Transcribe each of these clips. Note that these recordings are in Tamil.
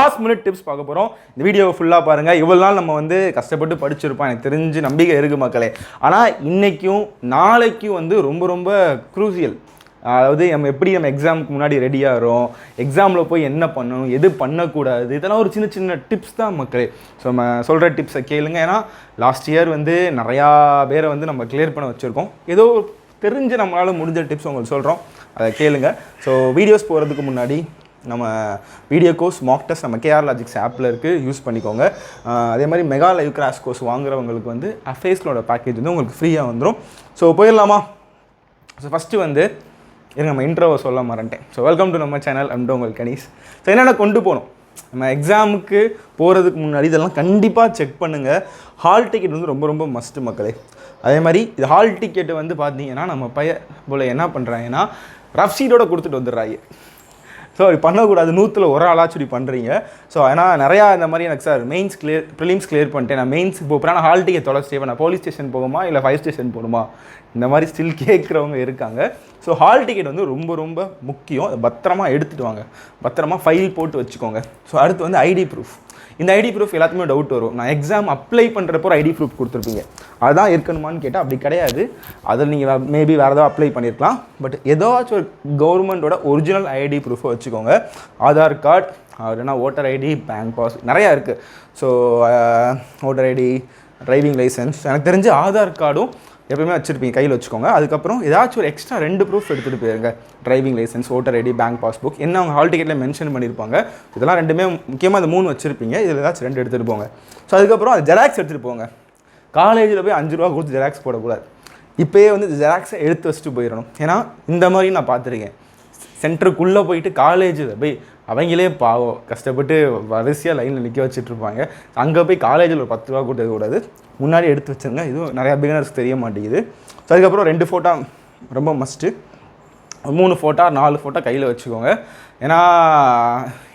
லாஸ்ட் மினிட் டிப்ஸ் பார்க்க போகிறோம். இந்த வீடியோவை ஃபுல்லாக பாருங்கள். இவ்வளோ நாள் நம்ம வந்து கஷ்டப்பட்டு படிச்சிருப்போம், எனக்கு தெரிஞ்சு நம்பிக்கை இருக்குது மக்களே. ஆனால் இன்றைக்கும் நாளைக்கும் வந்து ரொம்ப ரொம்ப க்ரூசியல். அதாவது நம்ம எக்ஸாமுக்கு முன்னாடி ரெடியாகிறோம், எக்ஸாமில் போய் என்ன பண்ணணும், எது பண்ணக்கூடாது, இதெல்லாம் ஒரு சின்ன சின்ன டிப்ஸ் தான் மக்களே. ஸோ நம்ம சொல்கிற டிப்ஸை கேளுங்க. ஏன்னா லாஸ்ட் இயர் வந்து நிறையா பேரை வந்து நம்ம கிளியர் பண்ண வச்சுருக்கோம். ஏதோ தெரிஞ்சு நம்மளால் முடிஞ்ச டிப்ஸ் உங்களுக்கு சொல்கிறோம், அதை கேளுங்க. ஸோ வீடியோஸ் போகிறதுக்கு முன்னாடி நம்ம வீடியோ கோர்ஸ் மாக் டெஸ்ட் நம்ம kaneeshreenalogics ஆப்பில் இருக்குது, யூஸ் பண்ணிக்கோங்க. அதே மாதிரி மெகா லைவ் கிராஷ் கோர்ஸ் வாங்குறவங்களுக்கு வந்து affairsCloud பேக்கேஜ் வந்து உங்களுக்கு ஃப்ரீயாக வந்துடும். ஸோ போயிடலாமா? ஸோ ஃபஸ்ட்டு வந்து நம்ம இன்ட்ரோவை சொல்ல மறந்துட்டேன். ஸோ வெல்கம் டு நம்ம சேனல், அண்ட் உங்கள் கணேஷ். ஸோ என்னென்ன கொண்டு போகணும் நம்ம எக்ஸாமுக்கு போகிறதுக்கு முன்னாடி இதெல்லாம் கண்டிப்பாக செக் பண்ணுங்கள். ஹால் டிக்கெட் வந்து ரொம்ப ரொம்ப மஸ்ட்டு மக்களே. அதே மாதிரி இது ஹால் டிக்கெட்டு வந்து பார்த்தீங்கன்னா நம்ம போல் என்ன பண்ணுறாங்கன்னா ரஃப் ஷீட்டோட கொடுத்துட்டு வந்துடுறாங்க. ஸோ இது பண்ணக்கூடாது, 100ல் ஒரு ஆளாச்சும் இப்படி பண்ணுறீங்க. ஸோ ஏன்னா நிறையா இந்த மாதிரி எனக்கு சார் மெயின்ஸ் ப்ரிலிம்ஸ் கிளியர் பண்ணிட்டேன், நான் மெயின்ஸ் போகிறேன், நான் ஹால் டிக்கெட் தொலைச்சிட்டேன், நான் போலீஸ் ஸ்டேஷன் போகுமா இல்லை ஃபயர் ஸ்டேஷன் போகணுமா, இந்த மாதிரி ஸ்டில் கேட்குறவங்க இருக்காங்க. ஸோ ஹால் டிக்கெட் வந்து ரொம்ப ரொம்ப முக்கியம். அதை பத்திரமா எடுத்துகிட்டு வாங்க, பத்திரமா ஃபைல் போட்டு வச்சுக்கோங்க. ஸோ அடுத்து வந்து ஐடி ப்ரூஃப். இந்த ஐடி ப்ரூஃப் எல்லாத்துக்குமே டவுட் வரும். நான் எக்ஸாம் அப்ளை பண்ணுறப்போ ஒரு ஐடி ப்ரூஃப் கொடுத்துருப்பீங்க, அதுதான் இருக்கணுமான்னு கேட்டால் அப்படி கிடையாது. அதில் நீங்கள் மேபி வேறு ஏதாவது அப்ளை பண்ணியிருக்கலாம். பட் ஏதாச்சும் ஒரு கவர்மெண்ட்டோட ஒரிஜினல் ஐடி ப்ரூஃபை வச்சுக்கோங்க. ஆதார் கார்டு, இல்லைனா ஓட்டர் ஐடி, பேங்க் பாஸ், நிறையா இருக்குது. So voter ID, driving licence, எனக்கு தெரிஞ்சு ஆதார் கார்டும் எப்பவுமே வச்சுருப்பீங்க, கையில் வச்சுக்கோங்க. அதுக்கப்புறம் ஏதாச்சும் ஒரு எக்ஸ்ட்ரா 2 ப்ரூஃப் எடுத்துகிட்டு போயிருங்க. Driving licence, voter ID, bank passbook, என்ன அவங்க ஹால் டிக்கெட்டில் மென்ஷன் பண்ணியிருப்பாங்க. இதெல்லாம் ரெண்டுமே முக்கியமாக அந்த 3 வச்சுருப்பீங்க. இதில் ஏதாச்சும் 2 எடுத்துகிட்டு போங்க. ஸோ அதுக்கப்புறம் அது ஜெராக்ஸ் எடுத்துகிட்டு போங்க. காலேஜில் போய் 5 ரூபா கொடுத்து ஜெராக்ஸ் போடக்கூடாது. இப்போயே வந்து ஜெராக்ஸை எடுத்து வச்சுட்டு போயிடணும். ஏன்னா இந்த மாதிரி நான் பார்த்துருக்கேன், சென்டருக்குள்ளே போயிட்டு காலேஜில் போய் அவங்களே பாவம் கஷ்டப்பட்டு வரிசையாக லைனில் நிற்க வச்சுட்ருப்பாங்க. அங்கே போய் காலேஜில் ஒரு 10 ரூபா கொடுக்கக்கூடாது, முன்னாடி எடுத்து வச்சுருங்க. இதுவும் நிறையா பிகினர்ஸ்க்கு தெரிய மாட்டேங்குது. ஸோ அதுக்கப்புறம் 2 ஃபோட்டோ ரொம்ப மஸ்ட்டு, 3 ஃபோட்டோ 4 ஃபோட்டோ கையில் வச்சுக்கோங்க. ஏன்னா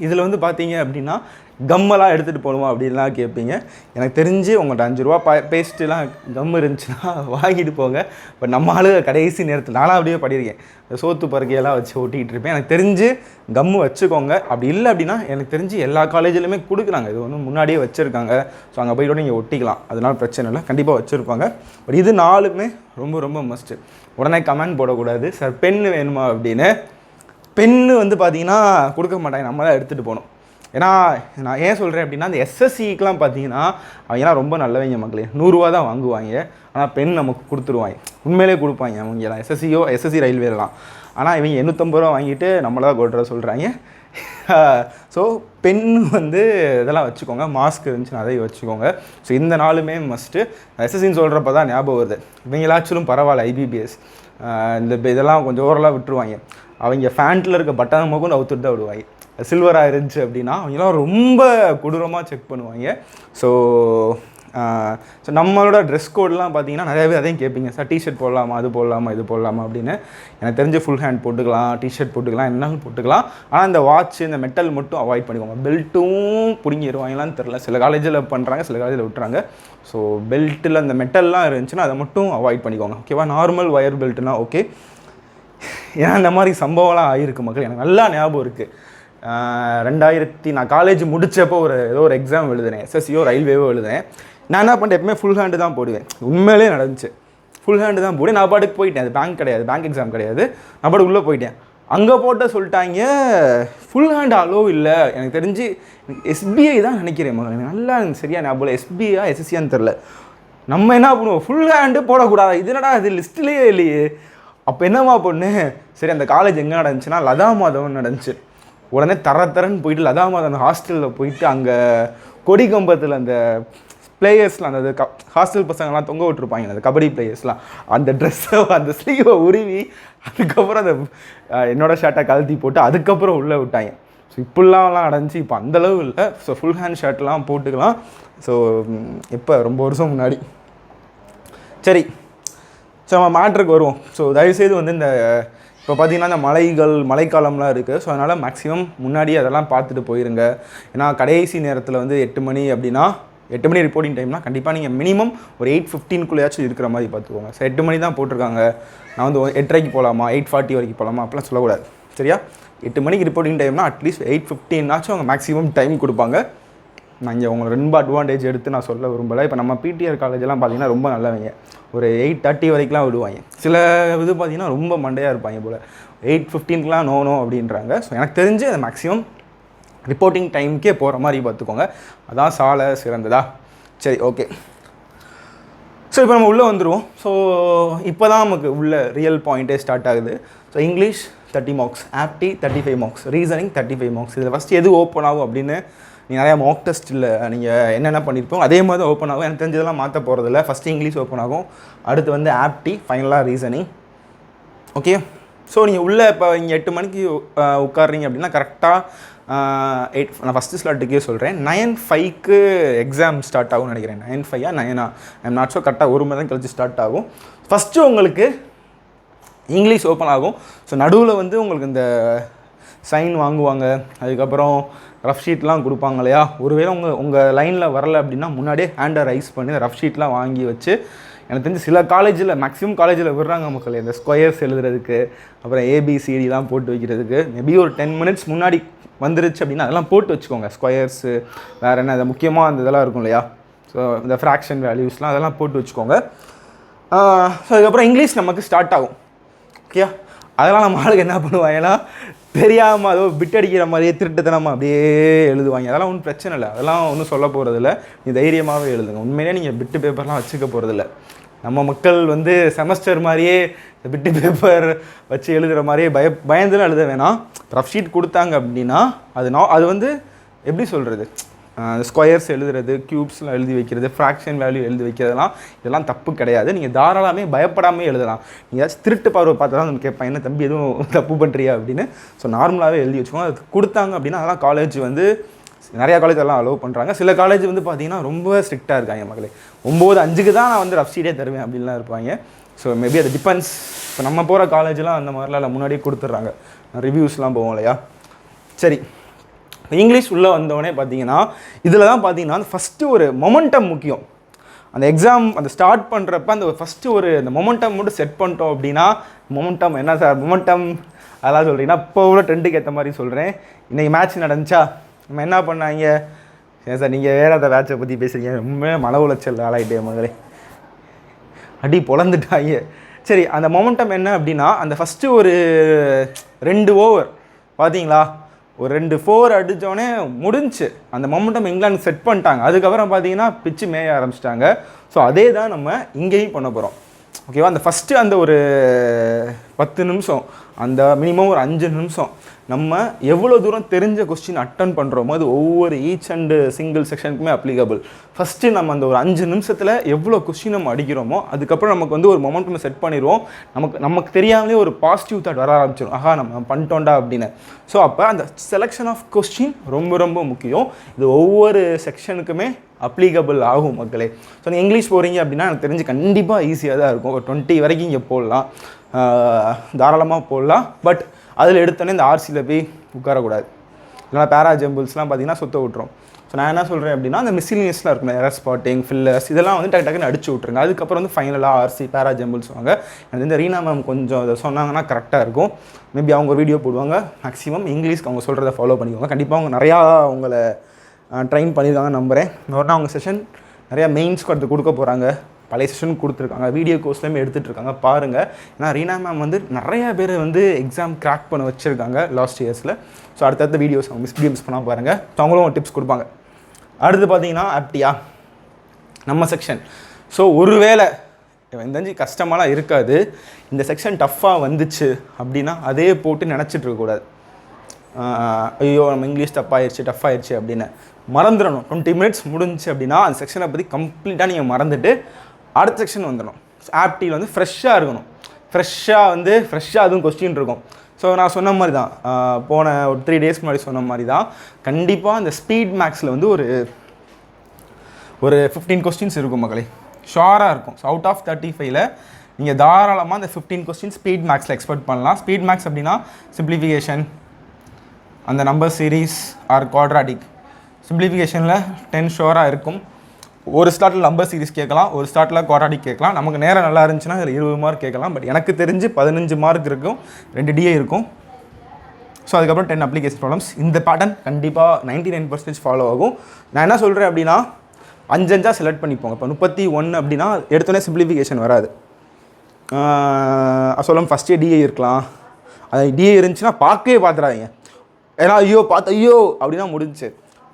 இதில் வந்து பார்த்தீங்க அப்படின்னா கம்மெல்லாம் எடுத்துகிட்டு போகணுமா அப்படின்லாம் கேட்பீங்க. எனக்கு தெரிஞ்சு உங்கள்கிட்ட 5 ரூபா பேஸ்ட்டுலாம் கம் இருந்துச்சுன்னா வாங்கிட்டு போங்க. பட் நம்ம ஆளுங்க கடைசி நேரத்தில் நானும் அப்படியே படியிருக்கேன், சோத்து பருக்கையெல்லாம் வச்சு ஒட்டிகிட்டு இருப்பேன். எனக்கு தெரிஞ்சு கம்மு வச்சுக்கோங்க. அப்படி இல்லை அப்படின்னா எனக்கு தெரிஞ்சு எல்லா காலேஜிலுமே கொடுக்குறாங்க, இது ஒன்று முன்னாடியே வச்சுருக்காங்க. ஸோ அங்கே போய்ட்டு நீங்கள் ஒட்டிக்கலாம், அதனால பிரச்சனை இல்லை, கண்டிப்பாக வச்சுருப்பாங்க. பட் இது 4மே ரொம்ப ரொம்ப மஸ்ட்டு. உடனே கமெண்ட் போடக்கூடாது, சார் பென்னு வேணுமா அப்படின்னு. பென்னு வந்து பார்த்தீங்கன்னா கொடுக்க மாட்டாங்க, நம்ம தான் எடுத்துகிட்டு போகணும். ஏன்னா நான் ஏன் சொல்கிறேன் அப்படின்னா, அந்த எஸ்எஸ்சிக்கெலாம் பார்த்தீங்கன்னா அவங்கலாம் ரொம்ப நல்லவங்க மக்களே, 100 ரூபா தான் வாங்குவாங்க. ஆனால் பென் நமக்கு கொடுத்துருவாங்க, உண்மையிலே கொடுப்பாங்க அவங்கலாம், எஸ்எஸ்சி ரயில்வேலாம். ஆனால் இவங்க 850 ரூபா வாங்கிட்டு நம்மளை தான் கொட்டுற சொல்கிறாங்க. ஸோ பென் வந்து இதெல்லாம் வச்சுக்கோங்க. மாஸ்க் இருந்துச்சுன்னா அதையும் வச்சுக்கோங்க. ஸோ இந்த 4மே மஸ்ட்டு. எஸ்எஸ்சின்னு சொல்கிறப்ப தான் ஞாபகம் வருது, இவங்களாச்சும் பரவாயில்ல, ஐபிபிஎஸ் இதெல்லாம் கொஞ்சம் ஓரளவு விட்டுருவாங்க. அவங்க ஃபேண்ட்டில் இருக்க பட்டன் மோக்கும் அவுத்துட்டு தான் விடுவாங்க. சில்வராக இருந்துச்சு அப்படின்னா அவங்களாம் ரொம்ப கொடூரமாக செக் பண்ணுவாங்க. ஸோ நம்மளோட ட்ரெஸ் கோடெலாம் பார்த்தீங்கன்னா நிறைய பேர் அதையும் கேட்பீங்க, சார் டிஷர்ட் போடலாமா, அது போடலாமா, இது போடலாமா அப்படின்னு. எனக்கு தெரிஞ்ச ஃபுல் ஹேண்ட் போட்டுக்கலாம், டிஷர்ட் போட்டுக்கலாம், என்னாலும் போட்டுக்கலாம். ஆனால் இந்த வாட்ச், இந்த மெட்டல் மட்டும் அவாய்ட் பண்ணிக்கோங்க. பெல்ட்டும் பிடிங்கிடுவாங்களான்னு தெரில, சில காலேஜில் பண்ணுறாங்க, சில காலேஜில் விட்டுறாங்க. ஸோ பெல்ட்டில் அந்த மெட்டல்லாம் இருந்துச்சுன்னா அதை மட்டும் அவாய்ட் பண்ணிக்கோங்க, ஓகேவா? நார்மல் ஒயர் பெல்ட்னா ஓகே. ஏன்னா இந்த மாதிரி சம்பவம்லாம் ஆகிருக்கு மக்கள், எனக்கு நல்லா ஞாபகம் இருக்குது. நான் காலேஜ் முடித்தப்போ ஏதோ ஒரு எக்ஸாம் எழுதுனேன், எஸ்எஸ்சியோ ரயில்வேவோ எழுதுனேன். நான் என்ன பண்ணிட்டேன், எப்பவுமே ஃபுல் ஹேண்டு தான் போடுவேன். உண்மையிலே நடந்துச்சு, ஃபுல் ஹேண்டு தான் போடுவேன். நான் பாட்டுக்கு போயிட்டேன், அது பேங்க் கிடையாது, பேங்க் எக்ஸாம் கிடையாது. நான் பாட்டுக்கு உள்ளே போயிட்டேன். அங்கே போட்ட சொல்லிட்டாங்க ஃபுல் ஹேண்ட் அலோ இல்லை. எனக்கு தெரிஞ்சு எஸ்பிஐ தான் நினைக்கிறேன் மகன், எனக்கு நல்லா சரியா ஞாபகம், எஸ்பிஐயா எஸ்எஸ்சியான்னு தெரில. நம்ம என்ன பண்ணுவோம், ஃபுல் ஹேண்டு போடக்கூடாது, இது என்னடா அது லிஸ்ட்லேயே இல்லையே. அப்போ என்னம்மா பொண்ணு, சரி அந்த காலேஜ் எங்கே நடந்துச்சுன்னா லதா மாதவன் நடந்துச்சு. உடனே தரன்னு போயிட்டு லதா மாதவன் ஹாஸ்டலில் போயிட்டு அங்கே கொடிக்கம்பத்தில் அந்த பிளேயர்ஸ்லாம், அந்த ஹாஸ்டல் பசங்கள்லாம் தொங்க விட்டுருப்பாங்க, அந்த கபடி பிளேயர்ஸ்லாம், அந்த ட்ரெஸ்ஸை அந்த ஸ்லீவை உருவி அதுக்கப்புறம் அந்த என்னோடய ஷர்ட்டை கழட்டி போட்டு அதுக்கப்புறம் உள்ளே விட்டாங்க. ஸோ இப்படிலாம்லாம் நடந்துச்சு. இப்போ அந்தளவு இல்லை. ஸோ ஃபுல் ஹேண்ட் ஷர்ட்லாம் போட்டுக்கலாம். ஸோ எப்போ ரொம்ப வருஷம் முன்னாடி. சரி, ஸோ நம்ம மேட்ருக்கு வருவோம். ஸோ தயவுசெய்து வந்து இந்த இப்போ பார்த்தீங்கன்னா இந்த மழைக்காலம்லாம் இருக்குது. ஸோ அதனால் மேக்ஸிமம் முன்னாடி அதெல்லாம் பார்த்துட்டு போயிருங்க. ஏன்னா கடைசி நேரத்தில் வந்து 8 மணி அப்படின்னா 8 மணி ரிப்போர்ட்டிங் டைம்னா கண்டிப்பாக நீங்கள் மினிமம் ஒரு 8:15 இருக்கிற மாதிரி பார்த்துக்கோங்க. ஸோ 8 மணி தான் போட்டிருக்காங்க, நான் வந்து 8:30 போகலாமா, 8:40 வரைக்கும் போகலாமா அப்படிலாம் சொல்லக்கூடாது, சரியா? 8 மணிக்கு ரிப்போர்ட்டிங் டைம்னா அட்லீஸ்ட் 8:15 அவங்க மேக்ஸிமம் டைம் கொடுப்பாங்க. நான் இங்கே உங்களை ரொம்ப அட்வான்டேஜ் எடுத்து நான் சொல்ல விரும்பலை. இப்போ நம்ம பிடிஆர் காலேஜெலாம் பார்த்தீங்கன்னா ரொம்ப நல்லவங்க, ஒரு 8:30 வரைக்கும்லாம் விடுவாங்க. சில இது பார்த்தீங்கன்னா ரொம்ப மண்டையாக இருப்பாங்க போல், 8:15க்குலாம் நோ அப்படின்றாங்க. ஸோ எனக்கு தெரிஞ்சு அது மேக்ஸிமம் ரிப்போர்ட்டிங் டைமுக்கே போகிற மாதிரி பார்த்துக்கோங்க, அதான் சாலை சிறந்ததா. சரி, ஓகே. ஸோ இப்போ நம்ம உள்ளே வந்துடுவோம். ஸோ இப்போ தான் நமக்கு உள்ள ரியல் பாயிண்ட்டே ஸ்டார்ட் ஆகுது. ஸோ இங்கிலீஷ் 30 மார்க்ஸ், ஆப்டி 35 மார்க்ஸ், ரீசனிங் 35 மார்க்ஸ். இதில் ஃபஸ்ட்டு எது ஓப்பன் ஆகும் அப்படின்னு நீங்கள் நிறையா மார்க் டெஸ்ட்டில் நீங்கள் என்னென்ன பண்ணியிருப்போம் அதே மாதிரி தான் ஓப்பன் ஆகும். எனக்கு தெரிஞ்சதெல்லாம் மாற்ற போகிறதில்ல. ஃபஸ்ட்டு இங்கிலீஷ் ஓப்பன் ஆகும், அடுத்து வந்து ஆப்டி, ஃபைனலாக ரீசனிங். ஓகே. ஸோ நீங்கள் உள்ளே இப்போ இங்கே 8 மணிக்கு உட்காடுறீங்க அப்படின்னா கரெக்டாக 8, நான் ஃபஸ்ட்டு ஸ்லாட்டுக்கே சொல்கிறேன், 9:05க்கு எக்ஸாம் ஸ்டார்ட் ஆகும்னு நினைக்கிறேன். 9:05 9 ஐம் நாட் ஷோ, கரெக்டாக 1 மணி நேரம் கழிச்சு ஸ்டார்ட் ஆகும். ஃபஸ்ட்டு உங்களுக்கு இங்கிலீஷ் ஓப்பன் ஆகும். ஸோ நடுவில் வந்து உங்களுக்கு இந்த சைன் வாங்குவாங்க, அதுக்கப்புறம் ரஃப் ஷீட்லாம் கொடுப்பாங்க இல்லையா. ஒருவேளை உங்கள் லைனில் வரலை அப்படின்னா முன்னாடியே ஹேண்டை ரைஸ் பண்ணி ரஃப் ஷீட்லாம் வாங்கி வச்சு, எனக்கு தெரிஞ்சு சில காலேஜில் மேக்ஸிமம் காலேஜில் விடுறாங்க மக்கள் இந்த ஸ்கொயர்ஸ் எழுதுறதுக்கு, அப்புறம் ஏபிசிடிலாம் போட்டு வைக்கிறதுக்கு. மேபி ஒரு 10 மினிட்ஸ் முன்னாடி வந்துருச்சு அப்படின்னா அதெல்லாம் போட்டு வச்சுக்கோங்க. ஸ்கொயர்ஸு வேறு என்ன, அது முக்கியமாக அந்த இதெல்லாம் இருக்கும் இல்லையா. ஸோ இந்த ஃப்ராக்ஷன் வேல்யூஸ்லாம் அதெல்லாம் போட்டு வச்சுக்கோங்க. ஸோ அதுக்கப்புறம் இங்கிலீஷ் நமக்கு ஸ்டார்ட் ஆகும். ஓகே, அதெல்லாம் நம்ம ஆளுக்கு என்ன பண்ணுவாங்கன்னா தெரியாமல் அதோ பிட் அடிக்கிற மாதிரியே திருட்டுத்தனமாக அப்படியே எழுதுவாங்க. அதெல்லாம் ஒன்றும் பிரச்சனை இல்லை, அதெல்லாம் ஒன்றும் சொல்ல போகிறதில்ல. நீ தைரியமாகவே எழுதுங்க. உண்மையிலே நீங்கள் பிட்டு பேப்பர்லாம் வச்சுக்க போகிறதில்ல. நம்ம மக்கள் வந்து செமஸ்டர் மாதிரியே பிட்டு பேப்பர் வச்சு எழுதுகிற மாதிரியே பயந்துலாம் எழுத வேணாம். ரஃப் ஷீட் கொடுத்தாங்க அப்படின்னா அது வந்து எப்படி சொல்கிறது, ஸ்கொயர்ஸ் எழுதுறது, க்யூப்ஸ்லாம் எழுதி வைக்கிறது, ஃப்ராக்ஷன் வேல்யூ எழுதி வைக்கிறதுலாம் இதெல்லாம் தப்பு கிடையாது. நீங்கள் தாராளமே பயப்படாமே எழுதலாம். நீங்கள் ஏதாச்சும் திருட்டு பார்வை பார்த்தா தான் நம்ம கேட்பேன், என்ன தம்பி எதுவும் தப்பு பண்ணுறியா அப்படின்னு. ஸோ நார்மலாகவே எழுதி வச்சுக்கோங்க. அது கொடுத்தாங்க அப்படின்னா அதெல்லாம் காலேஜ் வந்து நிறையா காலேஜ் எல்லாம் அலோவ் பண்ணுறாங்க. சில காலேஜ் வந்து பார்த்தீங்கன்னா ரொம்ப ஸ்ட்ரிக்டாக இருக்காங்க மக்களே. 9:05க்கு தான் நான் வந்து ரஃப் ஷீட்டே தருவேன் அப்படின்லாம் இருப்பாங்க. ஸோ மேபி அது டிபெண்ட்ஸ். இப்போ நம்ம போகிற காலேஜெலாம் அந்த மாதிரிலாம் இல்லை, முன்னாடியே கொடுத்துட்றாங்க. ரிவ்யூஸ்லாம் போவோம் இல்லையா. சரி, இங்கிலீஷ் உள்ளே வந்தோடனே பார்த்தீங்கன்னா இதில் தான் பார்த்தீங்கன்னா ஃபஸ்ட்டு ஒரு மொமெண்டம் முக்கியம். அந்த எக்ஸாம் அந்த ஸ்டார்ட் பண்ணுறப்ப அந்த ஃபஸ்ட்டு ஒரு அந்த மொமெண்டம் மட்டும் செட் பண்ணிட்டோம் அப்படின்னா, மொமெண்டம் என்ன சார் மொமெண்டம் அதெல்லாம் சொல்கிறீங்கன்னா இப்போ உள்ள ட்ரெண்டுக்கு ஏற்ற மாதிரி சொல்கிறேன். இன்றைக்கி மேட்ச் நடந்துச்சா, நம்ம என்ன பண்ணாங்க, ஏன் சார் நீங்கள் வேறு அந்த மேட்சை பற்றி பேசுகிறீங்க, ரொம்ப மன உளைச்சல் ஆளாயிட்டே மகளே, அடி பொழந்துட்டாங்க. சரி, அந்த மொமெண்டம் என்ன அப்படின்னா அந்த ஃபஸ்ட்டு ஒரு 2 ஓவர் பார்த்தீங்களா, ஒரு 2 4 அடித்தோடனே முடிஞ்சு அந்த மொமெண்டம் இங்கிலாந்து செட் பண்ணிட்டாங்க. அதுக்கப்புறம் பார்த்தீங்கன்னா பிச்சு மேய ஆரம்பிச்சிட்டாங்க. ஸோ அதே தான் நம்ம இங்கேயும் பண்ண போகிறோம். ஓகேவா, அந்த ஃபஸ்ட்டு அந்த ஒரு 10 நிமிஷம், அந்த மினிமம் ஒரு 5 நிமிஷம் நம்ம எவ்வளோ தூரம் தெரிஞ்ச கொஸ்டின் அட்டன் பண்ணுறோமோ அது ஒவ்வொரு ஈச் அண்டு சிங்கிள் செக்ஷனுக்குமே அப்ளிகபிள். ஃபஸ்ட்டு நம்ம அந்த ஒரு 5 நிமிஷத்தில் எவ்வளோ கொஸ்டின் நம்ம அடிக்கிறோமோ அதுக்கப்புறம் நமக்கு வந்து ஒரு மொமெண்டம் செட் பண்ணிடுவோம். நமக்கு தெரியாமலே ஒரு பாசிட்டிவ் தாட் வர ஆரம்பிச்சிடும், ஆஹா நம்ம பண்ணிட்டோண்டா அப்படின்னு. ஸோ அப்போ அந்த செலெக்ஷன் ஆஃப் கொஸ்டின் ரொம்ப ரொம்ப முக்கியம். இது ஒவ்வொரு செக்ஷனுக்குமே அப்ளிகபிள் ஆகும் மக்களே. ஸோ நீங்கள் இங்கிலீஷ் போகிறீங்க அப்படின்னா எனக்கு தெரிஞ்சு கண்டிப்பாக ஈஸியாக தான் இருக்கும். ஒரு 20 வரைக்கும் இங்கே போடலாம், தாராளமாக போடலாம். பட் அதில் எடுத்தோன்னே இந்த ஆர்சியில் போய் உட்காரக்கூடாது, இல்லைனா பேரா ஜம்பிள்ஸ்லாம் பார்த்தீங்கன்னா சுத்த விட்டுரும். ஸோ நான் என்ன சொல்கிறேன் அப்படின்னா அந்த மிஸ்லினியஸ்லாம் இருக்கும், எரர் ஸ்பாட்டிங், ஃபில்லர்ஸ், இதெல்லாம் வந்து டக்குன்னு அடிச்சு விட்ருங்க. அதுக்கப்புறம் வந்து ஃபைனலாக ஆர்சி பேரா ஜம்பிள்ஸ் வாங்க. எனக்கு இந்த ரீனா மேம் கொஞ்சம் அதை சொன்னாங்கன்னா கரெக்டாக இருக்கும். மேபி அவங்க வீடியோ போடுவாங்க. மேக்ஸிமம் இங்கிலீஷ்க்கு அவங்க சொல்கிறத ஃபாலோ பண்ணிக்கோங்க. கண்டிப்பாக அவங்க நிறையா உங்களை ட்ரெயின் பண்ணியிருக்காங்க நம்புகிறேன். இன்னொரு அவங்க செஷன் நிறையா மெயின்ஸ்க்கு அடுத்து கொடுக்க போகிறாங்க, பழைய செஷன் கொடுத்துருக்காங்க, வீடியோ கோர்ஸ்லேயுமே எடுத்துகிட்டு இருக்காங்க பாருங்கள். ஏன்னா ரீனா மேம் வந்து நிறையா பேர் வந்து எக்ஸாம் கிராக் பண்ண வச்சுருக்காங்க லாஸ்ட் இயர்ஸில். ஸோ அடுத்தடுத்த வீடியோஸ் அவங்க மிஸ் பண்ணால் பாருங்கள். ஸோ அவங்களும் டிப்ஸ் கொடுப்பாங்க. அடுத்து பார்த்தீங்கன்னா ஆப்டியா நம்ம செக்ஷன். ஸோ ஒருவேளை எந்த கஷ்டமாலாம் இருக்காது, இந்த செக்ஷன் டஃப்பாக வந்துச்சு அப்படின்னா அதே போட்டு நினச்சிட்டு இருக்கக்கூடாது, ஐயோ நம்ம இங்கிலீஷ் டஃப்பாகிடுச்சு அப்படின்னு மறந்துடணும். 20 மினிட்ஸ் முடிஞ்சு அப்படின்னா அந்த செக்ஷனை பற்றி கம்ப்ளீட்டாக நீங்கள் மறந்துட்டு அடுத்த செக்ஷன் வந்துடணும். ஆப்டியில் வந்து ஃப்ரெஷ்ஷாக இருக்கணும். ஃப்ரெஷ்ஷாக அதுவும் கொஸ்டின் இருக்கும். ஸோ நான் சொன்ன மாதிரி தான், போன ஒரு 3 டேஸ்க்கு முன்னாடி சொன்ன மாதிரி தான், கண்டிப்பாக இந்த ஸ்பீட் மேக்ஸில் வந்து ஒரு 15 கொஸ்டின்ஸ் இருக்கும் மக்களே, ஷுவராக இருக்கும். ஸோ அவுட் ஆஃப் 35ல் நீங்கள் தாராளமாக அந்த 15 கொஸ்டின் ஸ்பீட் மேக்ஸில் எக்ஸ்பெக்ட் பண்ணலாம். ஸ்பீட் மேக்ஸ் அப்படின்னா சிம்பிளிஃபிகேஷன், அந்த நம்பர் சீரீஸ் ஆர் குவாட்ராட்டிக். சிம்பிளிஃபிகேஷனில் 10 ஷுவராக இருக்கும். ஒரு ஸ்லாட்டில் நம்பர் சீரிஸ் கேட்கலாம், ஒரு ஸ்லாட்டில் குவாட்ராட்டிக் கேட்கலாம். நமக்கு நேரம் நல்லா இருந்துச்சுன்னா இதில் 20 மார்க் கேட்கலாம். பட் எனக்கு தெரிஞ்சு 15 மார்க் இருக்கும், 2 டிஏ இருக்கும். ஸோ அதுக்கப்புறம் 10 அப்ளிகேஷன் ப்ராப்ளம்ஸ். இந்த பேட்டர்ன் கண்டிப்பாக 99% ஃபாலோ ஆகும். நான் என்ன சொல்கிறேன் அப்படின்னா 5 செலக்ட் பண்ணிப்போங்க. இப்போ 31 அப்படின்னா எடுத்தோடனே சிம்பிளிஃபிகேஷன் வராது. சொல்லணும் ஃபஸ்ட்டே டிஏ இருக்கலாம். அது டிஏ இருந்துச்சுன்னா பார்த்துடாதீங்க. ஏன்னா ஐயோ அப்படின்னா முடிஞ்சு.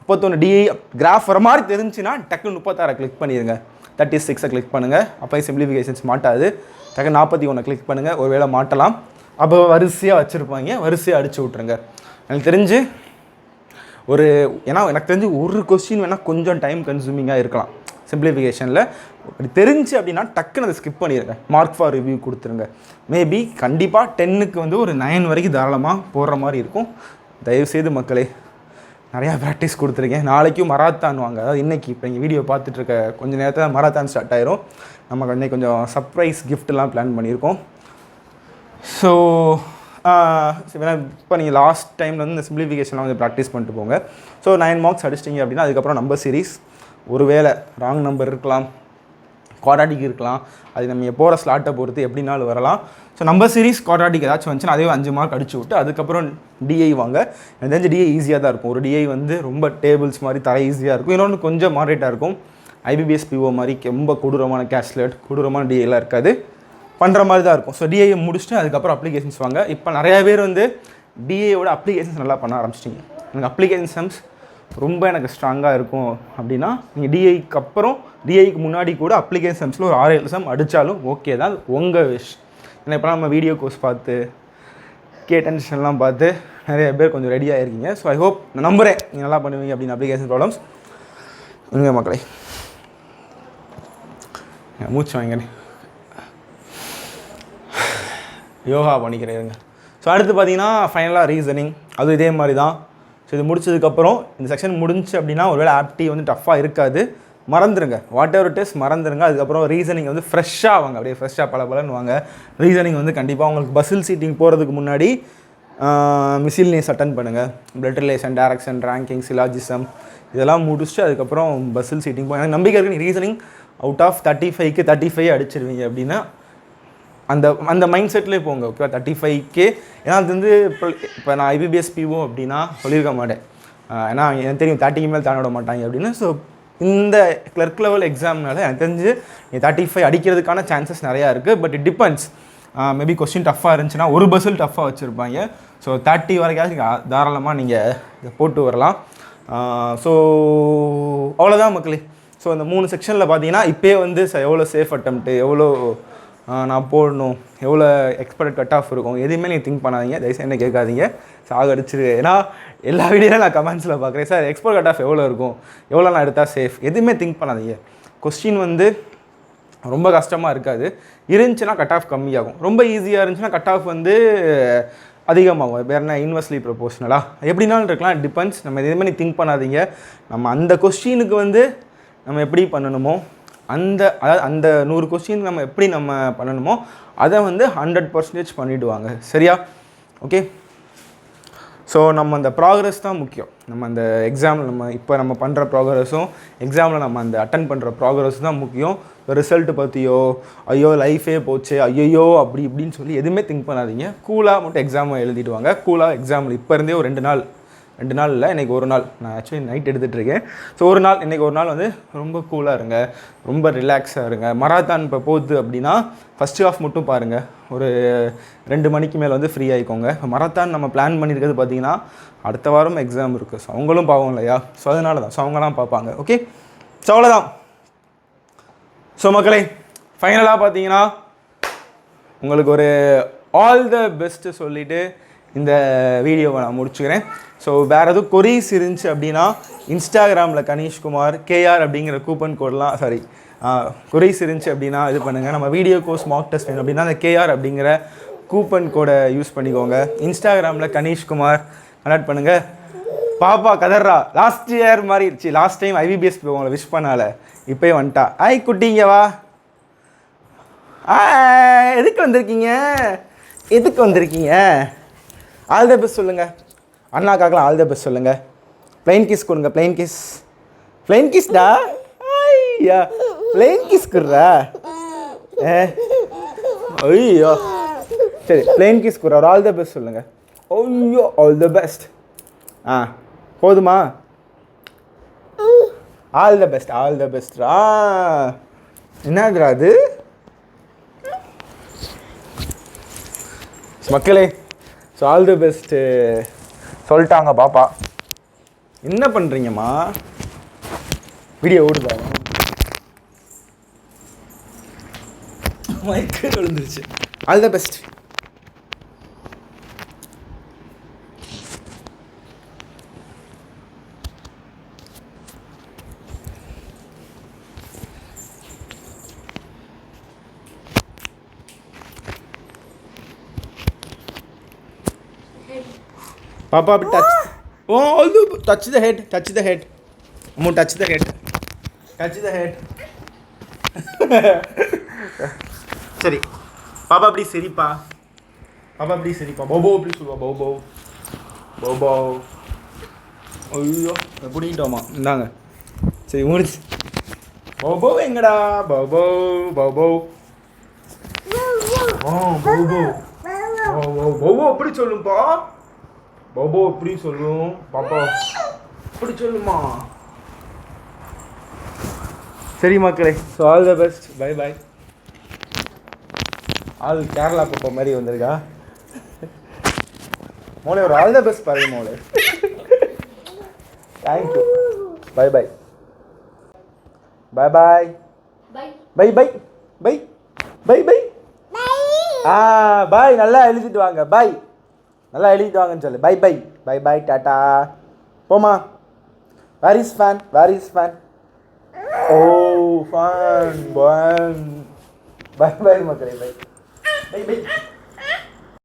31 டிஏ கிராஃப் வர மாதிரி தெரிஞ்சுன்னா டக்குன்னு 36 கிளிக் பண்ணிடுங்க. 36 கிளிக் பண்ணுங்கள். அப்போ சிம்பிளிஃபிகேஷன்ஸ் மாட்டாது. டக்குன்னு 41 கிளிக் பண்ணுங்கள். ஒரு வேளை மாட்டலாம். அப்போ வரிசையாக வச்சுருப்பாங்க, வரிசையாக அடிச்சு விட்ருங்க. எனக்கு தெரிஞ்சு எனக்கு தெரிஞ்சு ஒரு கொஸ்டின் வேணால் கொஞ்சம் டைம் கன்சூமிங்காக இருக்கலாம் சிம்பிளிஃபிகேஷனில். அப்படி தெரிஞ்சு அப்படின்னா டக்குன்னு அதை ஸ்கிப் பண்ணிடுங்க. மார்க் ஃபார் ரிவ்யூ கொடுத்துருங்க. மேபி கண்டிப்பாக 10க்கு வந்து ஒரு 9 வரைக்கும் தாராளமாக போடுற மாதிரி இருக்கும். தயவுசெய்து மக்களே நிறையா ப்ராக்டிஸ் கொடுத்துருக்கேன். நாளைக்கும் மராத்தான் வாங்க. அதாவது இன்றைக்கி இப்போ நீங்கள் வீடியோ பார்த்துட்ருக்க கொஞ்சம் நேரத்தில் மராத்தான் ஸ்டார்ட் ஆயிரும். நம்ம இன்னைக்கு கொஞ்சம் சர்ப்ரைஸ் கிஃப்ட்லாம் பிளான் பண்ணியிருக்கோம். ஸோ இப்போ நீங்கள் லாஸ்ட் டைமில் வந்து இந்த சிம்பிளிஃபிகேஷன்லாம் வந்து ப்ராக்டிஸ் பண்ணிட்டு போங்க. ஸோ 9 மார்க்ஸ் அடிச்சிட்டிங்க அப்படின்னா அதுக்கப்புறம் நம்பர் சீரிஸ் ஒரு வேளை ராங் நம்பர் இருக்கலாம், குவாட்ராட்டிக் இருக்கலாம். அது நம்ம போகிற ஸ்லாட்டை பொறுத்து எப்படினாலும் வரலாம். ஸோ நம்பர் சீரிஸ் குவாட்ராட்டிக் ஏதாச்சும் வந்துச்சுன்னா அதே 5 மார்க் அடிச்சு விட்டு அதுக்கப்புறம் டிஐ வாங்க. எனக்கு தெரிஞ்ச டிஐ ஈஸியாக தான் இருக்கும். ஒரு டிஐ வந்து ரொம்ப டேபிள்ஸ் மாதிரி தர ஈஸியாக இருக்கும். இன்னொன்று கொஞ்சம் மாடரேட்டாக இருக்கும். ஐபிபிஎஸ் பிஓ மாதிரி ரொம்ப கொடூரமான கேஷ்லெட் கொடூரமான டிஐலாம் இருக்காது, பண்ணுற மாதிரி தான் இருக்கும். ஸோ டிஐயை முடிச்சுட்டு அதுக்கப்புறம் அப்ளிகேஷன்ஸ் வாங்க. இப்போ நிறையா பேர் வந்து டிஏயோட அப்ளிகேஷன்ஸ் நல்லா பண்ண ஆரம்பிச்சிட்டிங்க. எனக்கு அப்ளிகேஷன் சம்ஸ் ரொம்ப எனக்கு ஸ்ட்ராங்காக இருக்கும் அப்படின்னா நீங்கள் டிஐக்கு அப்புறம் டிஐக்கு முன்னாடி கூட அப்ளிகேஷன் சம்ஸில் ஒரு 6-7 சம் அடித்தாலும் ஓகே தான், உங்கள் விஷ். ஏன்னா இப்போலாம் நம்ம வீடியோ கோர்ஸ் பார்த்து டென்ஷன்லாம் பார்த்து நிறைய பேர் கொஞ்சம் ரெடியாக இருக்கீங்க. ஸோ ஐ ஹோப், நான் நம்புகிறேன் நீங்கள் நல்லா பண்ணுவீங்க அப்படின்னு அப்ளிகேஷன் ப்ராப்ளம்ஸ். உங்கள் மக்களை மூச்சு வாங்கினேன், யோகா பண்ணிக்கிறேங்க. ஸோ அடுத்து பார்த்தீங்கன்னா ஃபைனலாக ரீசனிங். அது இதே மாதிரி தான். ஸோ இது முடிச்சதுக்கப்புறம் இந்த செக்ஷன் முடிஞ்சு அப்படின்னா ஒருவேளை ஆப்டி வந்து டஃப்பாக இருக்காது, மறந்துடுங்க. வாட் எவர் இட் இஸ் மறந்துடுங்க. அதுக்கப்புறம் ரீசனிங் வந்து ஃப்ரெஷ்ஷாக வாங்க, அப்படியே ஃப்ரெஷ்ஷாக பலன்னு வாங்க. ரீசனிங் வந்து கண்டிப்பாக உங்களுக்கு பஸ்ஸில் சீட்டிங் போகிறதுக்கு முன்னாடி மிசில்னேஸ் அட்டன் பண்ணுங்கள். Blood relation, direction, ranking, syllogism இதெல்லாம் முடிச்சுட்டு அதுக்கப்புறம் பஸ்ஸில் சீட்டிங் போய் எனக்கு நம்பிக்கை இருக்குது. ரீசனிங் அவுட் ஆஃப் 35க்கு 35 அடிச்சிருவீங்க அப்படின்னா அந்த மைண்ட் செட்லேயே போங்க. ஓகேவா, 35K. ஏன்னா அது வந்து இப்போ நான் ஐபிபிஎஸ் பிஓ அப்படின்னா சொல்லியிருக்க மாட்டேன். ஏன்னா எனக்கு தெரியும் 30க்கு மேலே தாண்ட விட மாட்டாங்க அப்படின்னு. ஸோ இந்த கிளர்க் லெவல் எக்ஸாம்னால எனக்கு தெரிஞ்சு 35 அடிக்கிறதுக்கான சான்சஸ் நிறையா இருக்குது. But it depends. Maybe question டஃப்பாக இருந்துச்சுன்னா ஒரு பஸ்ஸில் டஃப்பாக வச்சுருப்பாங்க. ஸோ 30 வரைக்கும் தாராளமாக நீங்கள் இதை போட்டு வரலாம். ஸோ அவ்வளோதான் மக்களே. ஸோ அந்த 3 செக்ஷனில் பார்த்தீங்கன்னா இப்போயே வந்து எவ்வளோ சேஃப் அட்டம்ப்ட்டு, எவ்வளோ நான் போடணும், எவ்வளோ எக்ஸ்பெக்டட் கட் ஆஃப் இருக்கும், எதுவுமே நீங்கள் திங்க் பண்ணாதீங்க. தயவுசெய்து என்ன கேட்காதீங்க, சாகடிச்சிரு. ஏன்னா எல்லா வீடியோவில் நான் கமெண்ட்ஸில் பார்க்குறேன், சார் எக்ஸ்பெக்ட் கட் ஆஃப் எவ்வளோ இருக்கும், எவ்வளோ நான் எடுத்தால் சேஃப், எதுவுமே திங்க் பண்ணாதீங்க. கொஸ்டின் வந்து ரொம்ப கஷ்டமாக இருக்காது. இருந்துச்சுன்னா கட் ஆஃப் கம்மியாகும். ரொம்ப ஈஸியாக இருந்துச்சுன்னா கட் ஆஃப் வந்து அதிகமாகும். வேறு என்ன இன்வெர்ஸ்லி ப்ரொபோஷனலாக எப்படினாலும் இருக்கலாம். டிபெண்ட்ஸ். நம்ம எதுவுமே நீ திங்க் பண்ணாதீங்க. நம்ம அந்த கொஸ்டினுக்கு வந்து நம்ம எப்படி பண்ணணுமோ அதாவது அந்த 100 கொஸ்டின் நம்ம எப்படி நம்ம பண்ணணுமோ அதை வந்து 100% பண்ணிவிடுவாங்க. சரியா? ஓகே. ஸோ நம்ம அந்த ப்ராக்ரஸ் தான் முக்கியம். நம்ம அந்த எக்ஸாமில் நம்ம பண்ணுற ப்ராக்ரஸும் எக்ஸாமில் நம்ம அந்த அட்டன் பண்ணுற ப்ராக்ரஸ் தான் முக்கியம். இப்போ ரிசல்ட்டு பற்றியோ ஐயோ லைஃபே போச்சு ஐயோ அப்படி இப்படின்னு சொல்லி எதுவுமே திங்க் பண்ணாதீங்க. கூலாக மட்டும் எக்ஸாமை எழுதிடுவாங்க. கூலாக எக்ஸாமில் இப்போ இருந்தே ஒரு 2 நாள் இல்லை, இன்றைக்கி ஒரு நாள், நான் ஆக்சுவலி நைட் எடுத்துகிட்ருக்கேன். ஸோ ஒரு நாள், இன்றைக்கி ஒரு நாள் வந்து ரொம்ப கூலாக இருங்க, ரொம்ப ரிலாக்ஸாக இருங்க. மராத்தான் இப்போ போகுது அப்படின்னா ஃபஸ்ட்டு ஹாஃப் மட்டும் பாருங்கள். ஒரு 2 மணிக்கு மேலே வந்து ஃப்ரீ ஆகிக்கோங்க. இப்போ மராத்தான் நம்ம பிளான் பண்ணியிருக்கிறது பார்த்திங்கன்னா அடுத்த வாரம் எக்ஸாம் இருக்குது. ஸோ அவங்களும் பாவம் இல்லையா? ஸோ அதனால தான். ஸோ அவங்களாம் பார்ப்பாங்க. ஓகே. ஸோ அவ்வளோதான். ஸோ மக்களே ஃபைனலாக பார்த்தீங்கன்னா உங்களுக்கு ஒரு ஆல் த பெஸ்ட்டு சொல்லிவிட்டு இந்த வீடியோவை நான் முடிச்சுக்கிறேன். ஸோ வேறு எதுவும் கொரீஸ் இருந்துச்சு அப்படின்னா இன்ஸ்டாகிராமில் கணேஷ்குமார் கேஆர் அப்படிங்கிற கூப்பன் கோடெலாம் கொரீஸ் இருந்துச்சு அப்படின்னா இது பண்ணுங்கள். நம்ம வீடியோ கோர்ஸ் மார்க் டெஸ்ட் வேணும் அப்படின்னா அந்த கேஆர் அப்படிங்கிற கூப்பன் கோடை யூஸ் பண்ணிக்கோங்க. இன்ஸ்டாகிராமில் கணேஷ்குமார் கனெக்ட் பண்ணுங்கள். பாப்பா கதர்றா லாஸ்ட் இயர் மாதிரி லாஸ்ட் டைம் ஐபிபிஎஸ் உங்களை விஷ் பண்ணால இப்போயே வந்துட்டா. குட்டிங்கவா எதுக்கு வந்திருக்கீங்க? ஆல் த பெஸ்ட் சொல்லுங்கள். அண்ணாக்காக்கெலாம் ஆல் த பெஸ்ட் சொல்லுங்கள். ப்ளைன் கிஸ் கொடுங்க. ப்ளைன் கிஸ்டா. ஐயா ப்ளைன் கிஸ் கொடுறா. ஐயோ சரி ப்ளைன் கிஸ் கொடுறா. ஒரு ஆல் த பெஸ்ட் சொல்லுங்கள். ஐயோ ஆல் த பெஸ்ட். போதுமா? All the best, all the best. என்னதுரா அது மக்களே? ஸோ ஆல் தி பெஸ்ட்டு சொல்லிட்டாங்க பாப்பா. என்ன பண்ணுறீங்கம்மா? வீடியோ ஓடுதா? மைக்கு விழுந்துருச்சு. All the best. Papa, touch. Oh, touch the head. Touch the head. Ammu, touch the head. Touch the head. சரி பாப்பா அப்படி சரிப்பா. பாப்பா அப்படி சரிப்பா. போபோ அப்படி சொல்லுவா. போபோ போபோ. ஐயோ பிடிக்கிட்டோமா? இந்தாங்க. சரி முடிச்சு. போபோ எங்கடா? போபோ போபோ. போபோ போபோ அப்படி சொல்லுப்பா. பாபா எப்படி சொல்லும்? பாப்பா எப்படி சொல்லுமா? சரி மக்களே, so all the best. Bye bye. ஆள் கேரளா பாப்பா மாதிரி வந்திருக்கா. மோளே ஒரு ஆல் த பெஸ்ட் பாருங்க மோளே. Thank you. Bye bye. Bye bye. Bye bye bye bye bye. Bye நல்லா எழுதிட்டு வாங்க. பாய் நல்லா எழுதிட்டு வாங்கன்னு சொல்லு. பை பை பை பை டாட்டா. போமா. Where is fan? Where is fan? Oh fan. Bye bye மக்களே. Bye bye by.